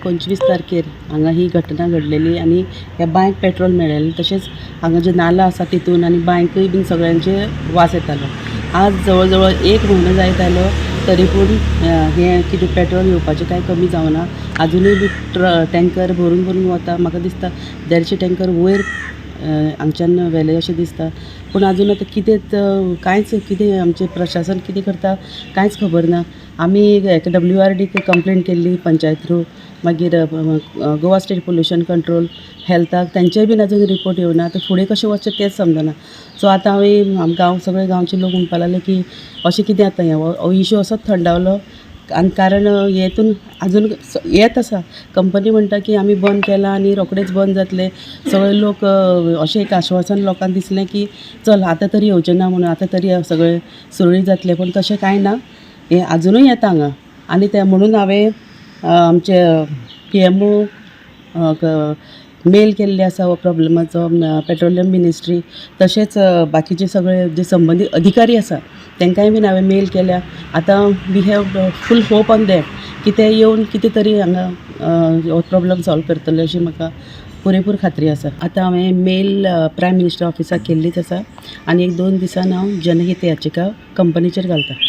25 तारखेर हांगा ही घटना घडलेली आनी ह्या बांयक पेट्रोल मेळ्ळेलें तशेंच हांगा जे नाला आसा तितून आनी बांयकूय बीन सगळ्यांचे वास येतालो. आज जवळ जवळ 1 म्हयनो जायत आयलो तरी पूण हें कितें पेट्रोल येवपाचें कांय कमी जावना. आजुनूय बी टँकर भरून भरून वता. म्हाका दिसता 150 टँकर वयर हांगच्यान व्हेले अशें दिसता. पूण आजून आतां कितें कांयच कितें आमचें प्रशासन कितें करता कांयच खबर ना. आमी WRDक कंप्लेंट केल्ली पंचायत थ्रू, मागीर गोवा स्टेट पोल्युशन कंट्रोल, हेल्थाक, तांचेय बीन आजून रिपोर्ट येवना. आतां फुडें कशें वचचें तेंच समजना. सो आतां हांवें सगळे गांवचे लोक म्हणपा लागले की अशें कितें जाता, हो इश्यू असोच थंडावलो आनी कारण हेतून आजून येत आसा. कंपनी म्हणटा की आमी बंद केलां आनी रोखडेंच बंद जातलें. सगळे लोक अशें एक आश्वासन लोकांक दिसलें की चल आतां तरी येवचें ना म्हणून, आतां तरी सगळें सुरळीत जातलें. पूण तशें कांय ना. हें आजुनूय येता हांगा आनी तें म्हणून हांवें आमचे PMO मेल केल्ले आसा हो प्रॉब्लेमाचो, पेट्रोलियम मिनिस्ट्री, तशेंच बाकीचे सगळे जे संबंदीत अधिकारी आसा तांकांय बीन हांवें मेल केल्या. आतां we have full hope on them की ते येवन कितें तरी हांगा हो प्रॉब्लेम सॉल्व करतले अशी म्हाका पुरेपूर खात्री आसा. आतां हांवें मेल प्रायम मिनिस्टर ऑफिसाक केल्लीच आसा आनी 1-2 दिसान हांव जनहीत याचिका कंपनीचेर घालतां.